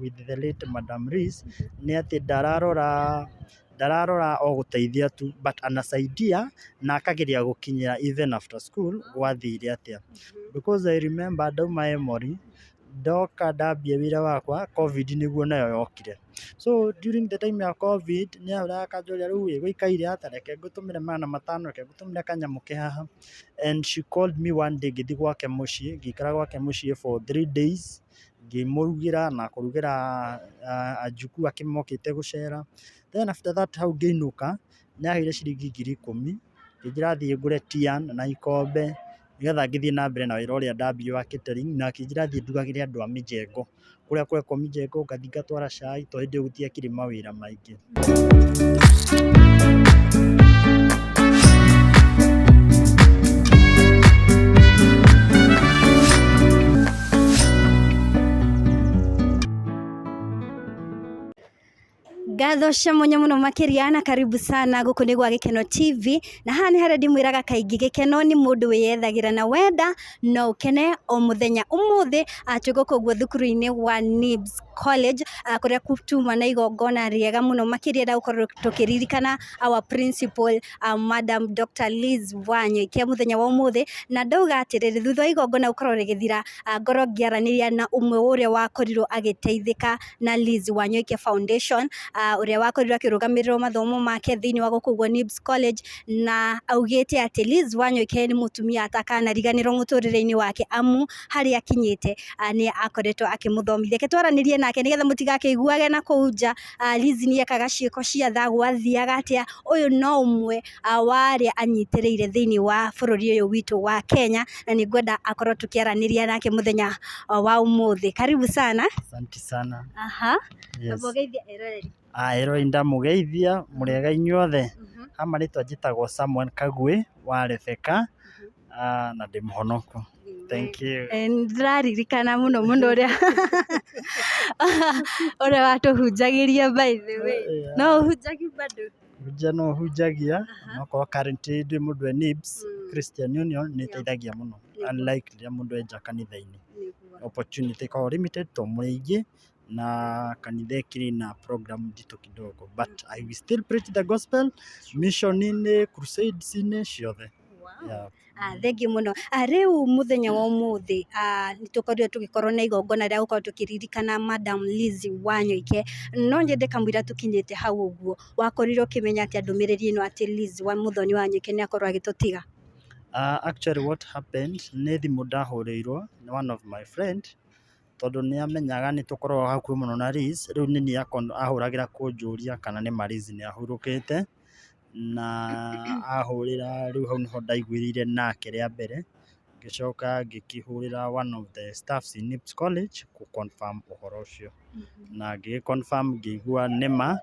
with the late Madam Rees nĩ atĩ ndararora o gũteithia tu but anasaidia na akageria gũkinyĩra even after school gwathire atĩa, because I remember ndauma Emory ndoka ndambia wĩra wakwa COVID nĩguo nayo yokire, so during the time ya COVID nĩ akanjũria rĩu gũikaire atĩa, reke ngũtũmĩre magana matano, reke ngũtũmĩre kanyamũ ke haha, and she called me one day ngĩthiĩ gwake mũciĩ, ngĩikara gwake mũciĩ for 3 days ngĩmũrugĩra na kũrugĩra Tûcucu ake mokĩte gũcera, then after that hau ngĩinũka nĩ aheire ciringi 10,000 ngĩnjĩra thiĩ ngũre tian na ikombe nĩgetha ngĩthiĩ na mbere na wĩra ũrĩa ndambia wa catering, na akĩnjĩra thiĩ ndugagĩre andũ a mĩjengo kũrĩa kũrekwo mĩjengo, ngathiĩ ngatwara cai tondũ hĩndĩ ĩyo gũtiakĩrĩ mawĩra maingĩ. Ngatho cia mwanya muno makiria na karibu sana guku ni gwa Gikeno TV, na haha ni haria ndimwiraga kaingi gikeno ni mundu wiyethagira na wenda no ukene o muthenya. Umuthi twiguku guo thukuru-ini wa NIBS college kuria kutuma na igongona riega muno makiria da gukorwo tukiririkana our principal Madam Dr. Lizzie Wanyoike muthenya wa umuthi, na ndauga atiriri thutha igongona gukorwo rigithira ngoro ngiaraniria na umwe uria wakorirwo agiteithika na Lizzie Wanyoike Foundation uria wakorirwo akirugamirira mathomo make thiini wa guku guo NIBS college, na augite ati Lizzie Wanyoike ni mutumia atakanariganirwo muturire-ini wake amu hari akinyite ni akoretwo akimuthomithia. Ke twaranirie nake nigetha mutigakiguage na kuunja Lizzie ni ekaga ciiko cia tha gwathiaga atia. Uyu no umwe wa aria anyitiriire thiini wa bururi uyu witu wa Kenya, na ni ngwenda akorwo tukiaraniria nake muthenya wa umuthi. Karibu sana. Asante sana. Yes. Abogeithia eroreri. Eroreri ndamugeithia murega inyuothe. Hama ritwa njitagwo Samuel Kagwe wa Rebeka na ndi muhonoku. Thank you. Ndiraririkana muno uria watuhunjagiria by the way. No uhunjagi bado? No hunjagia no korwo currently ndi mundu wa NIBS Christian Union ni teithagia muno, unlike rĩrĩa mundu enja kanitha-ini. Opportunity ko limited to muingi na kanitha kiri na program ndito kidogo, but I will still preach the gospel, mission in crusades in ciothe. Yeah. Thengi muno. Riu muthenya wa umuthi nitukorirwo tugikorwo na igongona ria gukorwo tukiririkana Madam Lizzie Wanyoike, no nyende kamwira tukinyite hau uguo wakorirwo kimenya ati ndumiriri ino ati Lizzie Muthoni Wanyoike ni akorwo agitutiga? Actually what happened ni thimu ndahurirwo ni one of my friend tondu ni amenyaga ni tukorwo hakuhi muno na Liz, riu ni ahuragira kunjuria kana ni Liz ni ahurukite, na ahurira riu hau niho ndaiguirire nake ria mbere, ngicoka ngikihurira one of the staffs in NIBS college ku confirm uhoro ucio, na ngi confirm ngigua nima,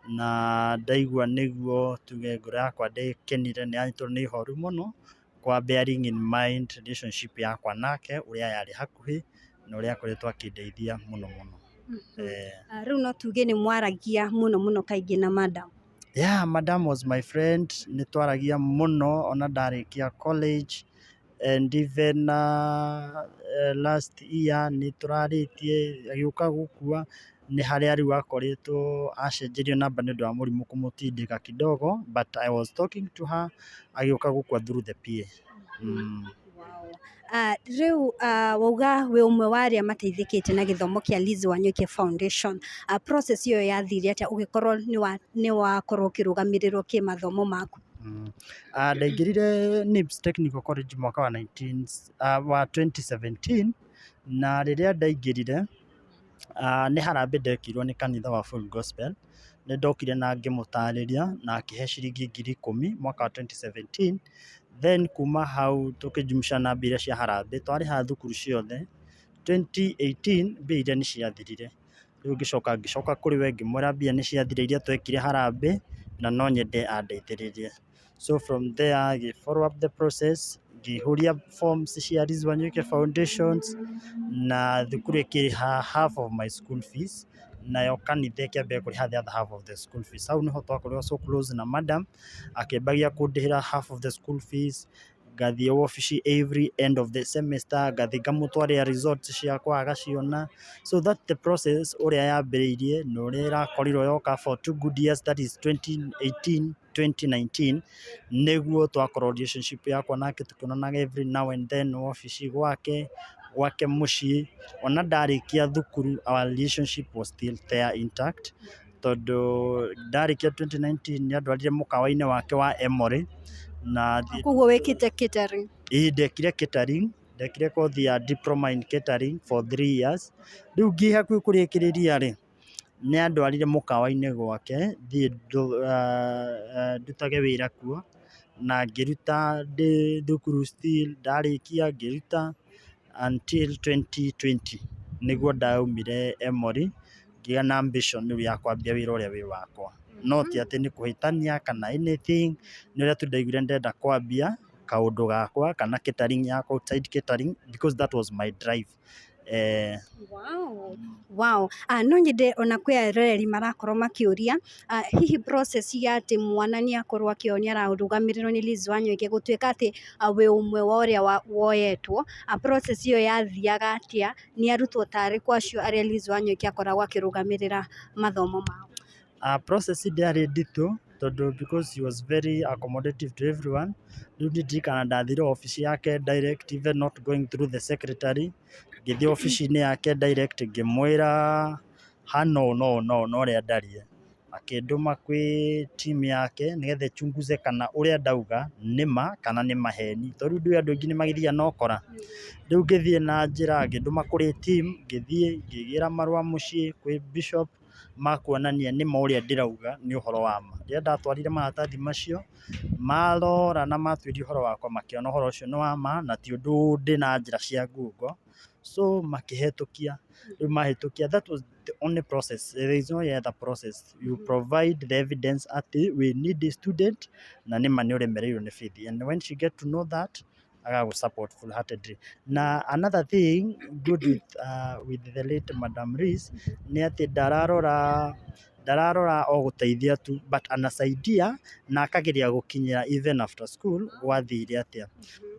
na ndaigua niguo tuge ngoro yakwa ndikenire ni anyitwo ni ihoru muno kwa bearing in mind relationship yakwa nake uria yari hakuhi na uria akoretwo akindeithia muno muno. Riu no tuge ni mwaragia muno kaingi na Madam? Yeah, Madam was my friend, ni twaragia muno ona ndarikia college, and even last year ni turaritie agiuka gukua ni haria riu akoretwo acenjerio namba ni undu wa murimu kumutindika kidogo, but I was talking to her agiuka gukua through the PA. Riu wauga we umwe wa aria mateithikite na githomo kia Lizzie Wanyoike Foundation, process iyo yathire atia ugikorwo ni wakorwo ukirugamirirwo ki mathomo maku? Ndaingirire NIBS Technical College mwaka wa 2017, na riria ndaingirire ni harambe ndekirwo ni kanitha wa Full Gospel, ni ndokire na ngimutariria na akihe ciringi 10,000 mwaka wa 2017. Then kuma hau tukijumsha na mbia cia harambe twariha thukuru ciothe 2018 mbia iria ni ciathirire, riu ngicoka kuri we ngimwira mbia ni ciathire iria twekire harambe na no nyende andeithĩrĩrie. So from there I follow up the process, ngihuria forms cia Lizzie Wanyoike Foundations, na thukuru ikiriha half of my school fees, nayo kanitha kiambe kuriha the other half of the school fees. Hau niho twakorirwo so close na Madam akimbagia kundihira half of the school fees, ngathie wabici every end of the semester, ngathie ngamũtwarĩra results ciakwa agaciona. So that the process ũrĩa yambĩrĩirie na ũrĩa ĩrakorirwo yoka for 2 good years, that is 2018 2019, nĩguo twakorwo relationship yakwa nake tũkĩonanaga every now and then wabici gwake mũciĩ. Ona ndarĩkia thukuru, our relationship was still there intact, tondũ ndarĩkia 2019 nĩandwarire mũkawa-inĩ wake wa Emory, na koguo wĩkĩte catering? ndekire catering, ndekire kothi ya diploma in catering for 3 years. Rĩu ngĩ hakuhĩ kũrĩkĩrĩria rĩ, nĩandwarire mũkawa-inĩ gwake thiĩ ndutage wĩra kuo, na ngĩruta ndĩ thukuru still, ndarĩkia ngĩruta until 2020 nĩguo ndaumire Emory, ngĩgĩa na ambition rĩu ya kwambia wĩra ũrĩa wĩ wakwa. No ti atĩ nĩ kũhĩtania kana anything, nĩ ũrĩa tu ndaiguire ndenda kwambia kaũndũ gakwa kana catering yakwa, outside catering, because that was my drive. Wow. No nyende ona kwĩ aroreri marakorwo makĩũria hihi process ya atĩ mwana nĩ akorwo akĩonio ararũgamĩrĩrwo nĩ Lizzie Wanyoike gũtuĩka atĩ wĩ ũmwe wa ũrĩa woyetwo, process ĩyo yathiaga atĩa, nĩ arutwo tarĩ kwa acio arĩa Lizzie Wanyoike akoragwo akĩrũgamĩrĩra mathomo mao? Process ndĩarĩ nditũ tondũ because he was very accommodative to everyone. Rĩu ndirikana ndathire obici yake direct, even not going through the secretary. Ngĩthiĩ obici-inĩ yake direct ngĩmwĩra no ũrĩa ndariĩ, akĩndũma kwĩ team yake nĩgetha ĩchunguze kana ũrĩa ndauga nĩ ma kana nĩ maheni, tondũ rĩu andũ aingĩ nĩ magĩthiaga na ũkora. Rĩu ngĩthiĩ na njĩra ngĩndũma kũrĩ team, ngĩthiĩ ngĩgĩra marũa mũciĩ kwĩ bishop makuonania nĩ ma ũrĩa ndĩrauga nĩ ũhoro wa ma. Rĩrĩa ndatwarire maratathi macio, marora na matuĩria ũhoro wakwa, makĩona ũhoro ũcio nĩ wa ma na ti ũndũ ndĩ na njĩra cia ngungo, so makĩhetũkia. Rĩu mahĩtũkia, that was the only process. There is no other process. You provide the evidence atĩ we need a student na nĩ ma nĩ ũremereirwo nĩ bithi, and when she get to know that, agagu support full-heartedly. Na another thing good with the late Madam Rees nĩ atĩ ndararora o gũteithia tu, but anasaidia na akageria gũkinyĩra even after school gwathire atĩa,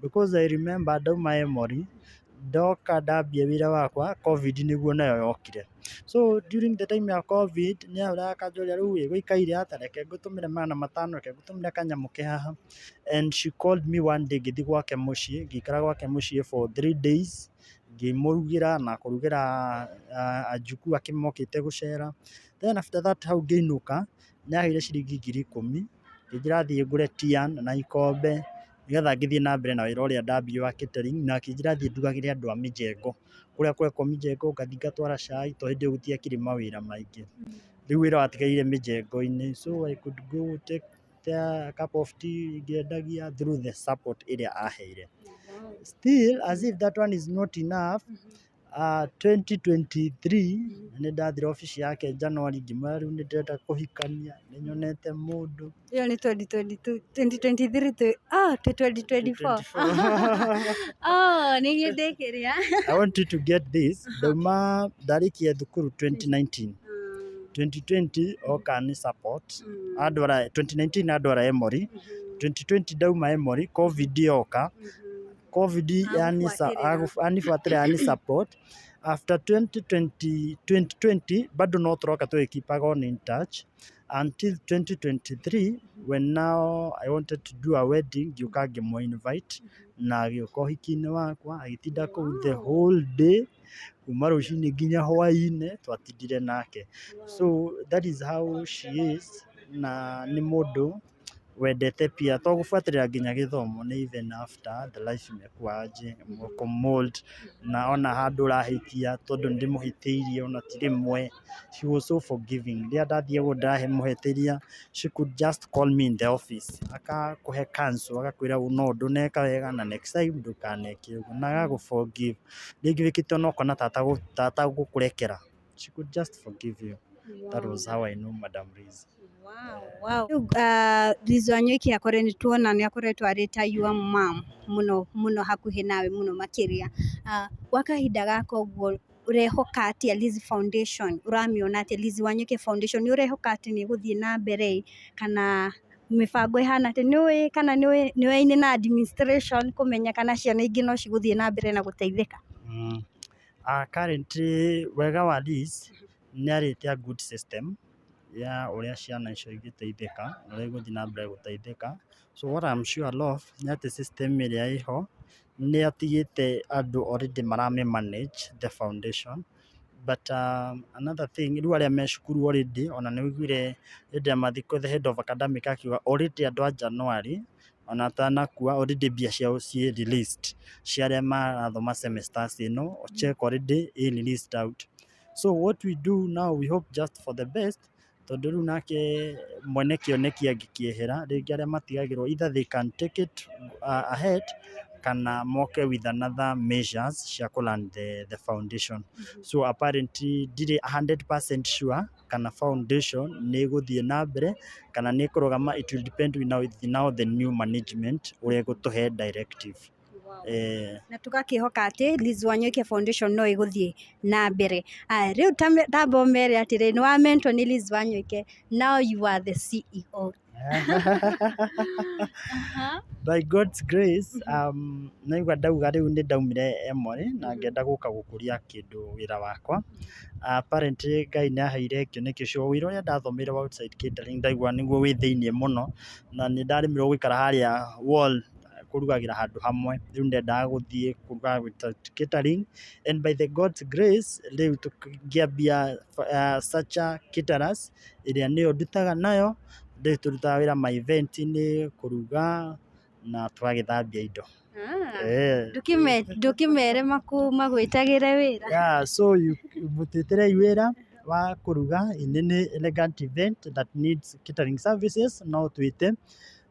because I remember ndauma Emory, ndoka ndambia wĩra wakwa, COVID nĩguo nayo yokire. So during the time ya COVID nĩahoraga akanjũria rĩu gũikaire atĩa, reke ngũtũmĩre magana matano, reke ngũtũmĩre kanyamũ ke haha. And she called me one day, ngĩthiĩ gwake mũciĩ, ngĩikara gwake mũciĩ for 3 days, ngĩmũrugĩra na kũrugĩra ajuku akĩmokĩte gũcera. Then after that hau ngĩinũka, nĩaheire ciringi 10,000, ngĩnjĩra thiĩ ngũre tian na ikombe nĩgetha ngĩthiĩ na mbere na wĩra ũrĩa ndambia wa catering, na akĩnjĩra thiĩ ndugagĩre andũ a mĩjengo, kũrĩa kũrekwo mĩjengo, ngathiĩ ngatwara cai, tondũ hĩndĩ ĩyo gũtiakĩrĩ mawĩra maingĩ. Rĩu wĩra watigaire mĩjengo-inĩ, so I could go take a cup of tea ngĩendagia through the support ĩrĩa aheire. Still, as if that one is not enough, 2023 nĩ ndathire obici yake January, ngĩmwĩra rĩu nĩ ndĩrenda kũhikania, nĩ nyonete mũndũ. Ĩyo nĩ 2022, 2023 2024. Nĩ niĩ ndĩkĩrĩa. I want you to get this. Ndauma ndarĩkia thukuru 2019. 2020 oka ni support. 2019 Emory. 2020 ndauma Emory, COVID yoka. COVID anifuatilia support. After 2020 bado no turoka tukipaga on in touch until 2023 when now I wanted to do a wedding, ngiuka ngĩmũ invite na gĩũka ũhiki-inĩ wakwa, agĩtinda kũu the whole day, kuma rũcinĩ nginya hwaĩ-inĩ twatindire nake. So that is how she is, na nĩ mũndũ wendete pia to gũbuatĩrĩra nginya gĩthomo, nĩ even after the life imekuwa aje mold, na ona handũ ũrahĩtia tondũ ndĩmũhĩtĩirie ona ti rĩmwe. She was so forgiving. Rĩrĩa ndathiĩ mũhĩtĩria, she could just call me in the office, akakũhe cancel, agakwĩra no ndũneka wega na next time ndũkaneke ũguo, na agagũ-forgive. Rĩngĩ wĩkĩte ona ũkona tata gũkũrekera, she could just forgive you. That was how I know Madam Rees. Wow. Lizzie Wanyoike akoretwo na nĩ akoretwo arĩ ta your mom mũno hakuhĩ nawe mũno makĩria. Gwa kahinda gaka ũguo ũrehoka atĩa Lizzie Foundation, ũramĩona atĩa Lizzie Wanyoike Foundation, nĩ ũrehoka atĩ nĩ gũthiĩ na mbere kana mibango ihana ati niwe kana niwe ine na administration kumenya kana ciana ingi no ciguthie na mbere na guteithika. Currently wega wa Liz nĩ arĩte a good system ya ũrĩa ciana icio igĩteithĩka ũrĩa igũthiĩ na mbere gũteithĩka. So what I'm sure of nĩ atĩ system ĩrĩa ĩho nĩ atigĩte andũ already marame manage the foundation. But another thing, rĩu arĩa me cukuru already ona nĩ wĩiguire hĩndĩ ya mathiko the head of academic akiuga already andũ a January ona atanakua already mbia ciao ciĩ released cia arĩa marathoma semesters ĩno, check already released out. So what we do now, we hope just for the best, tondũ rĩu nake mwene kĩoneki angĩkĩehera rĩngĩ arĩa matigagĩrwo either they can take it ahead kana moke with another measures cia kũrun the foundation. So apparently ndirĩ 100% sure kana foundation nĩ ĩgũthiĩ na mbere kana nĩ ĩkũrũgama. It will depend with now the new management ũrĩa ĩgũtũhe directive. Na tũgakĩhoka atĩ Lizzie Wanyoike Foundation no ĩgũthiĩ na mbere. Rĩu tamba ũmere atĩrĩ nĩ wa mentor nĩ Lizzie Wanyoike, now you are the CEO. By God's grace, naigua ndauga rĩu nĩ ndaumire Emory na ngenda gũka gũkũria kĩndũ wĩra wakwa. Apparently Ngai nĩ aheire kĩoneki ũcio, wĩra ũrĩa ndathomeire wa outside catering ndaigua nĩguo wĩ thĩiniĩ mũno, na nĩ ndaremirwo gũikara harĩa wall kũrugagĩra handũ hamwe. Rĩu ndendaga gũthiĩ kũruga catering, and by the God's grace rĩu tũkĩambia such a caterers ĩrĩa nĩyo ndutaga nayo. Rĩu tũrutaga wĩra ma event-inĩ, kũruga na tũgagĩthambia indo. Ndũkĩmere magwĩtagĩre wĩra. Yeah, so mũtwĩtĩre wĩra wa kũruga in any elegant event that needs catering services, no twĩte.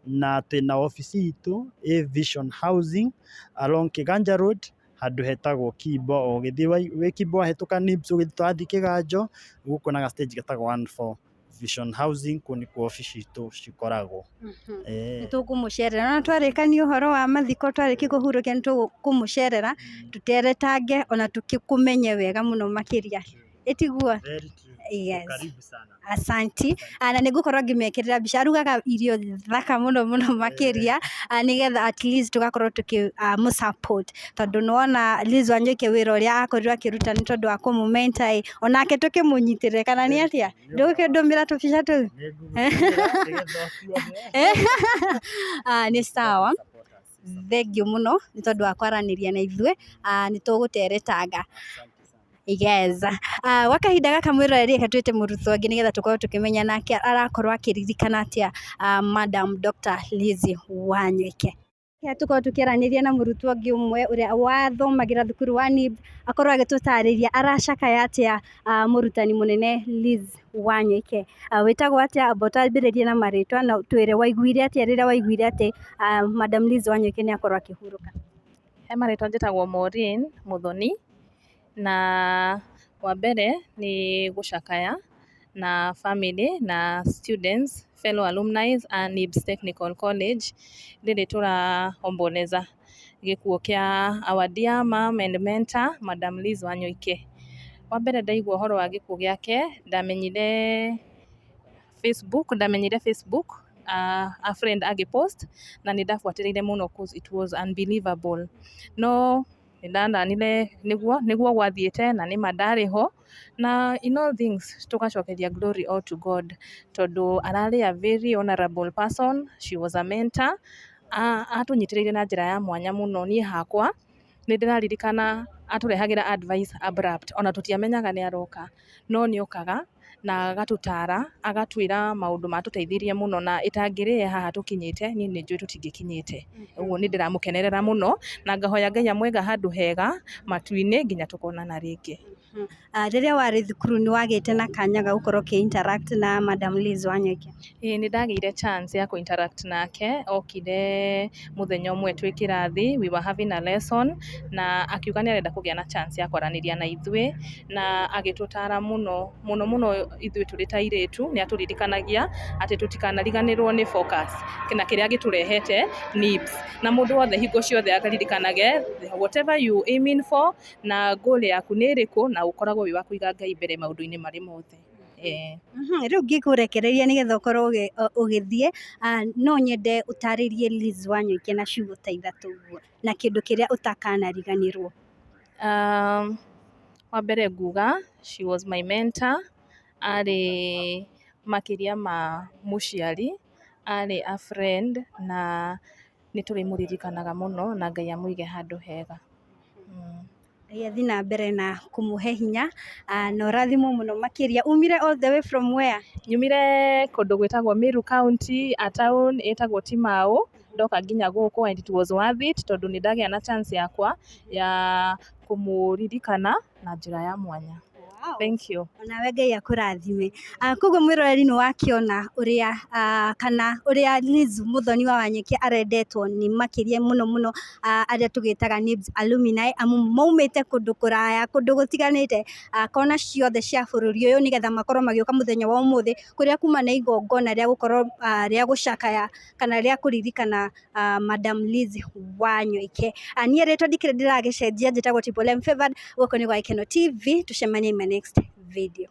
Na twĩna ofici itũ Vision Housing along Kĩganja Road handũ hetagwo Kimbo. Ũgĩthiĩ wĩ Kimbo wahĩtũka NIBS ũgĩthiĩ twathi Kĩganjo gũkũ na ga-stage getagwo 14 Vision Housing, kũu nĩkuo ofici itũ cikoragwo. Nĩ tũkũmũcerera na twarĩkania ũhoro wa mathiko, twarĩkia kũhurũkia nĩ tũkũmũcerera tũteretange ona tũkĩkũmenye wega mũno makĩria. Ĩtiguo? Yes. Asanti. Na nĩngũkorwo ngĩmekĩrĩra mbica, arugaga irio thaka mũno makĩria nĩgetha at least tũgakorwo mũsupport, tondũ nĩwona Lizzie Wanyoike wĩra ũrĩa akorirwo akĩruta nĩ tondũ wa kũmũmentor onake tũkĩmũnyitĩrĩre, kana nĩ atĩa? Ndũgũkĩndũmĩra tũbica tũu? Nĩ sawa. Thengiũ mũno nĩ tondũ wa kwaranĩria na ithuĩ, nĩ tũgũteretanga. Yes. Wa kahinda gaka mwĩroreri reka twĩte mũrutwo ũngĩ nĩgetha tũkorwo tũkĩmenya nake arakorwo akĩririkana atĩa Madam Dr. Lizzie Wanyoike. Tũkorwo tũkĩaranĩria na mũrutwo ũngĩ ũmwe ũrĩa wathomagĩra thukuru wa NIBS, akorwo agĩtũtarĩria aracakaya atĩa mũrutani mũnene Lizzie Wanyoike. Wĩtagwo atĩa, amba ũtambĩrĩrie na marĩtwa na twĩre waiguire atĩa rĩrĩa waiguire atĩ Madam Lizzie Wanyoike nĩ akorwo akĩhurũka. He marĩtwa njĩtagwo Emory Muthoni, na wa mbere nĩ gũcakaya na family na students, fellow alumni a NIBS Technical College rĩrĩ tũraomboleza gĩkuũ kĩa our dear mom and mentor Madam Lizzie Wanyoike. Wa mbere ndaigua ũhoro wa gĩkuũ gĩake ndamenyire Facebook a friend agĩpost na nĩ ndabuatĩrĩire mũno cause it was unbelievable. No nĩndananire nĩguo gwathiĩte na nĩma ndarĩ ho, na in all things tũgacokeria glory all to God, tondũ ararĩ a very honorable person, she was a mentor, atũnyitĩrĩire na njĩra ya mwanya mũno. Niĩ hakwa nĩ ndĩraririkana atũrehagĩra advice abrupt, ona tũtiamenyaga nĩ aroka, no nĩ okaga na agatũtara agatwĩra maũndũ matũteithirie mũno, na ĩtangĩrĩ haha tũkinyĩte niĩ nĩ njũĩ tũtingĩkinyĩte. Ũguo nĩ ndĩramũkenerera mũno na ngahoya Ngai amwega handũ hega matu-inĩ nginya tũkonana rĩngĩ. Rĩrĩa warĩ thukuru nĩ wagĩte na kanya ga gũkorwo ũkĩ-interact na Madam Lizzie Wanyoike? Nĩ ndagĩire chance ya kũ-interact nake, okire mũthenya ũmwe twĩ kĩrathi, we were having a lesson, na akiuga nĩ arenda kũgĩa na chance ya kwaranĩria na ithuĩ, na agĩtũtara mũno ithuĩ tũrĩ ta airĩtu. Nĩ atũririkanagia atĩ tũtikanariganĩrwo nĩ focus na kĩrĩa gĩtũrehete NIBS, na mũndũ wothe hingo ciothe akaririkanage whatever you aiming for na goal yaku nĩ ĩrĩkũ, na ũkoragwo wĩ wa kũiga Ngai mbere maũndũ-inĩ marĩ mothe. Riu ngikurekereria nigetha ukorwo ugithie no nyende utaririe Liz Wanyoike na ciugo ta ithatu uguo na kindu kiria utakanariganirwo. Wa mbere nguga she was my mentor, ari makiria ma muciari, ari a friend na niturimuririkanaga muno na Ngai amuige handu hega. Ngai athii na mbere na kumuhe hinya na urathimwo muno makiria. Umire all the way from where? Nyumire kundu gwitagwo Meru County, a town etagwo Timau, ndoka nginya guku and it was worth it tondu ni ndagia na chance yakwa ya kumuririkana na njira ya mwanya. Wow. Thank you. Nawe Ngai akurathime. Koguo mwiroreri ni wakiona uria kana uria Liz Muthoni Wanyoike arendetwo ni makiria muno aria tugitaga NIBS alumni amu maumite kundu kuraya kundu gutiganite kona ciothe cia bururi uyu nigetha makorwo magioka muthenya wa umuthi kuria kuma na igongona ria gukorwo ria gucakaya kana ria kuririkana Madam Liz Wanyoike. Nie ritwa ndikire ndiragicenjia njitagwo Triple M Favored guko ni gwa Ikeno TV tucemanie in my next video.